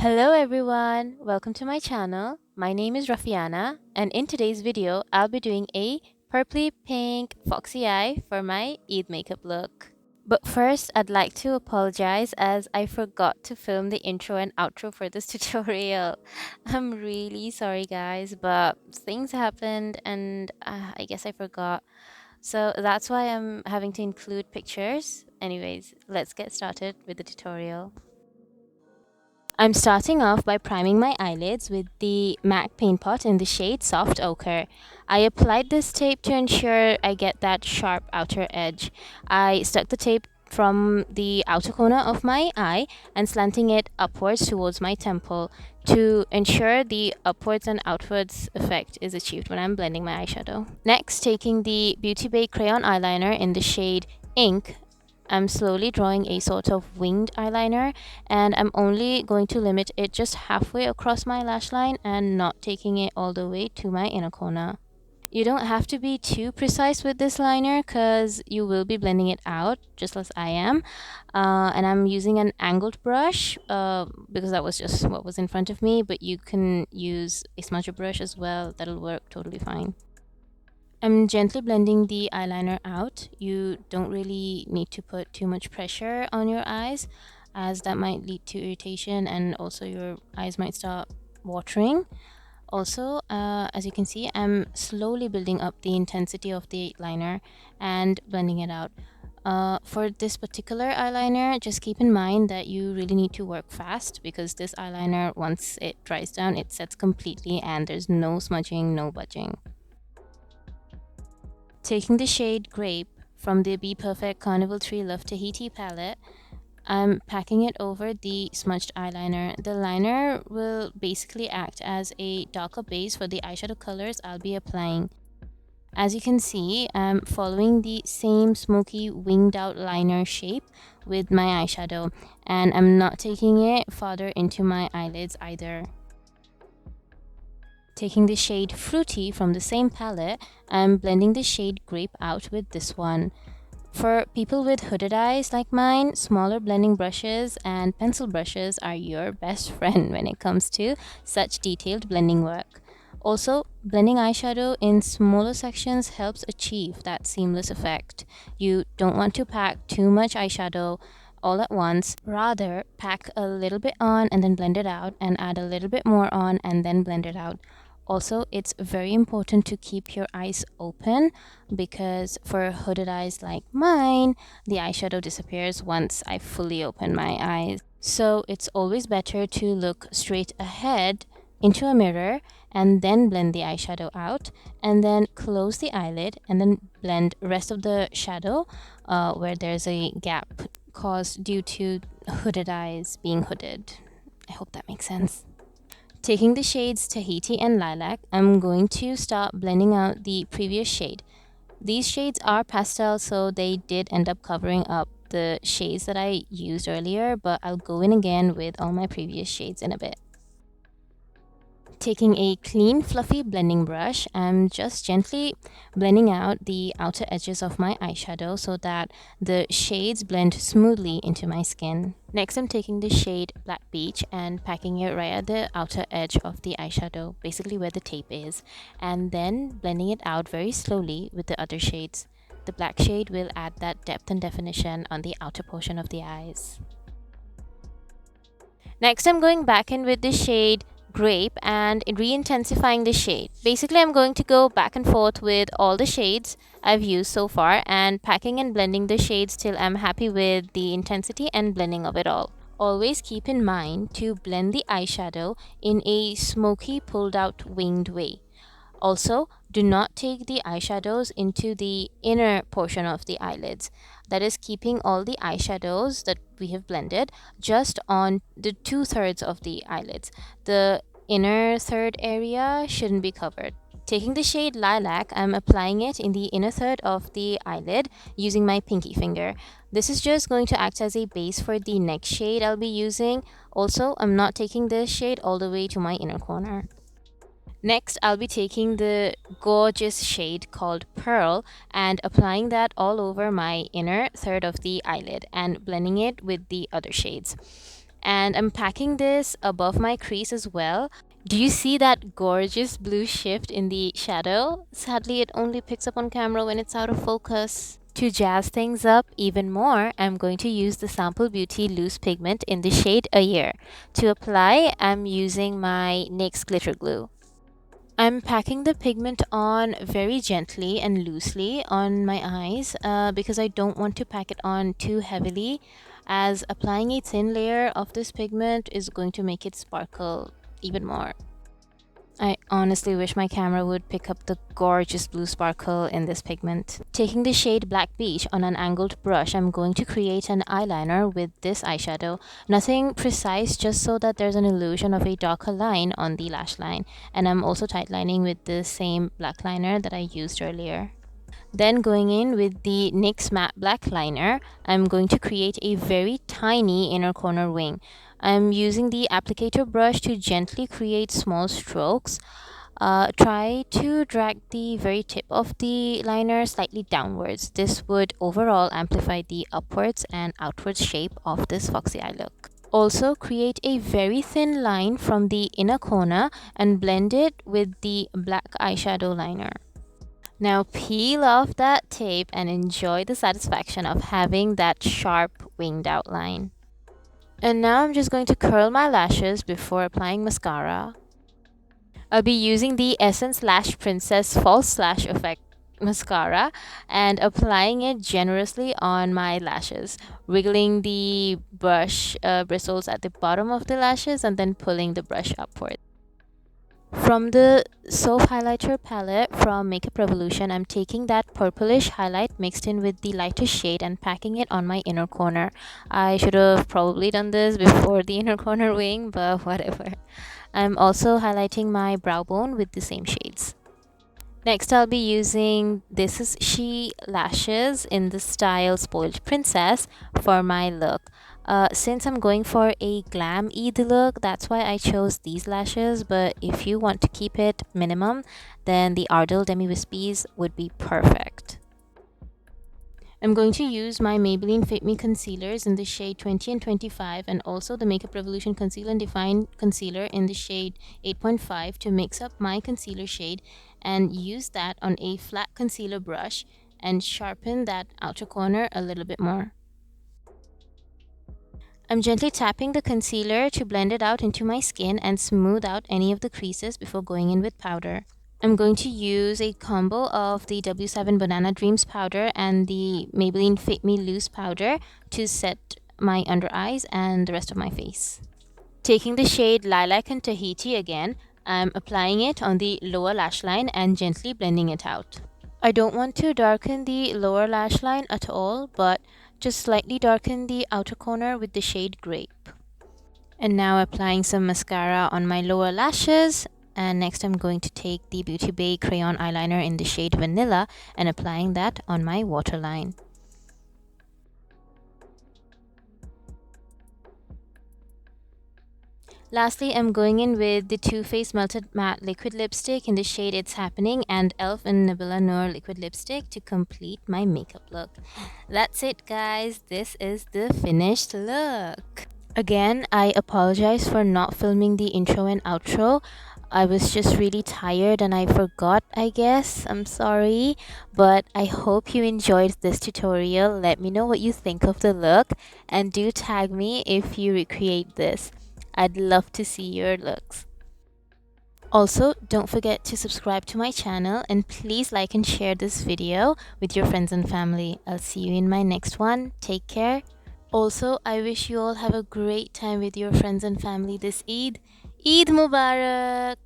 Hello everyone, welcome to my channel. My name is Rafiana and in today's video I'll be doing a purpley pink foxy eye for my Eid makeup look. But first I'd like to apologize as I forgot to film the intro and outro for this tutorial. I'm really sorry guys, but things happened and I guess I forgot. So that's why I'm having to include pictures. Anyways, let's get started with the tutorial. I'm starting off by priming my eyelids with the MAC paint pot in the shade Soft Ochre. I applied this tape to ensure I get that sharp outer edge. I stuck the tape from the outer corner of my eye and slanting it upwards towards my temple to ensure the upwards and outwards effect is achieved when I'm blending my eyeshadow. Next, taking the Beauty Bay crayon eyeliner in the shade Ink, I'm slowly drawing a sort of winged eyeliner, and I'm only going to limit it just halfway across my lash line and not taking it all the way to my inner corner. You don't have to be too precise with this liner because you will be blending it out just as I am. And I'm using an angled brush because that was just what was in front of me, but you can use a smudger brush as well. That'll work totally fine. I'm gently blending the eyeliner out. You don't really need to put too much pressure on your eyes as that might lead to irritation and also your eyes might start watering. Also, as you can see, I'm slowly building up the intensity of the liner and blending it out. For this particular eyeliner, just keep in mind that you really need to work fast because this eyeliner, once it dries down, it sets completely and there's no smudging, no budging. Taking the shade Grape from the BPERFECT Carnival 3 Love Tahiti palette, I'm packing it over the smudged eyeliner. The liner will basically act as a darker base for the eyeshadow colors I'll be applying. As you can see, I'm following the same smoky winged out liner shape with my eyeshadow, and I'm not taking it farther into my eyelids either. Taking the shade Fruity from the same palette, I'm blending the shade Grape out with this one. For people with hooded eyes like mine, smaller blending brushes and pencil brushes are your best friend when it comes to such detailed blending work. Also, blending eyeshadow in smaller sections helps achieve that seamless effect. You don't want to pack too much eyeshadow all at once. Rather, pack a little bit on and then blend it out, and add a little bit more on and then blend it out. Also, it's very important to keep your eyes open because for hooded eyes like mine, the eyeshadow disappears once I fully open my eyes. So it's always better to look straight ahead into a mirror and then blend the eyeshadow out, and then close the eyelid and then blend rest of the shadow where there's a gap caused due to hooded eyes being hooded. I hope that makes sense. Taking the shades Tahiti and Lilac, I'm going to start blending out the previous shade. These shades are pastel, so they did end up covering up the shades that I used earlier, but I'll go in again with all my previous shades in a bit. Taking a clean, fluffy blending brush, I'm just gently blending out the outer edges of my eyeshadow so that the shades blend smoothly into my skin. Next, I'm taking the shade Black Beach and packing it right at the outer edge of the eyeshadow, basically where the tape is, and then blending it out very slowly with the other shades. The black shade will add that depth and definition on the outer portion of the eyes. Next, I'm going back in with the shade Grape and re-intensifying the shade. Basically, I'm going to go back and forth with all the shades I've used so far and packing and blending the shades till I'm happy with the intensity and blending of it all. Always keep in mind to blend the eyeshadow in a smoky pulled out winged way. Also, do not take the eyeshadows into the inner portion of the eyelids. That is keeping all the eyeshadows that we have blended just on the 2/3 of the eyelids. The inner third area shouldn't be covered. Taking the shade Lilac, I'm applying it in the inner third of the eyelid using my pinky finger. This is just going to act as a base for the next shade I'll be using. Also, I'm not taking this shade all the way to my inner corner. Next, I'll be taking the gorgeous shade called Pearl and applying that all over my inner third of the eyelid and blending it with the other shades. And I'm packing this above my crease as well. Do you see that gorgeous blue shift in the shadow? Sadly, it only picks up on camera when it's out of focus. To jazz things up even more, I'm going to use the Sample Beauty loose pigment in the shade A Year. To apply, I'm using my NYX glitter glue. I'm packing the pigment on very gently and loosely on my eyes because I don't want to pack it on too heavily, as applying a thin layer of this pigment is going to make it sparkle even more. I honestly wish my camera would pick up the gorgeous blue sparkle in this pigment. Taking the shade Black Beach on an angled brush, I'm going to create an eyeliner with this eyeshadow. Nothing precise, just so that there's an illusion of a darker line on the lash line. And I'm also tightlining with the same black liner that I used earlier. Then going in with the NYX Matte Black Liner, I'm going to create a very tiny inner corner wing. I'm using the applicator brush to gently create small strokes. Try to drag the very tip of the liner slightly downwards. This would overall amplify the upwards and outwards shape of this foxy eye look. Also, create a very thin line from the inner corner and blend it with the black eyeshadow liner. Now peel off that tape and enjoy the satisfaction of having that sharp winged outline. And now I'm just going to curl my lashes before applying mascara. I'll be using the Essence Lash Princess False Lash Effect mascara and applying it generously on my lashes, wiggling the brush bristles at the bottom of the lashes and then pulling the brush upward. From the Soap Highlighter palette from Makeup Revolution, I'm taking that purplish highlight mixed in with the lighter shade and packing it on my inner corner. I should have probably done this before the inner corner wing, but whatever. I'm also highlighting my brow bone with the same shades. Next, I'll be using This Is She lashes in the style Spoiled Princess for my look. Since I'm going for a glam Eid look, that's why I chose these lashes, but if you want to keep it minimum, then the Ardell Demi Wispies would be perfect. I'm going to use my Maybelline Fit Me concealers in the shade 20 and 25 and also the Makeup Revolution Conceal and Define concealer in the shade 8.5 to mix up my concealer shade and use that on a flat concealer brush and sharpen that outer corner a little bit more. I'm gently tapping the concealer to blend it out into my skin and smooth out any of the creases before going in with powder. I'm going to use a combo of the W7 Banana Dreams powder and the Maybelline Fit Me Loose powder to set my under eyes and the rest of my face. Taking the shade Lilac and Tahiti again, I'm applying it on the lower lash line and gently blending it out. I don't want to darken the lower lash line at all, but just slightly darken the outer corner with the shade Grape. And now applying some mascara on my lower lashes. And next I'm going to take the Beauty Bay crayon eyeliner in the shade Vanilla and applying that on my waterline. Lastly, I'm going in with the Too Faced Melted Matte Liquid Lipstick in the shade It's Happening and e.l.f. and Nabila Noor Liquid Lipstick to complete my makeup look. That's it, guys. This is the finished look. Again, I apologize for not filming the intro and outro. I was just really tired and I forgot, I guess. I'm sorry. But I hope you enjoyed this tutorial. Let me know what you think of the look and do tag me if you recreate this. I'd love to see your looks. Also, don't forget to subscribe to my channel and please like and share this video with your friends and family. I'll see you in my next one. Take care. Also, I wish you all have a great time with your friends and family this Eid. Eid Mubarak!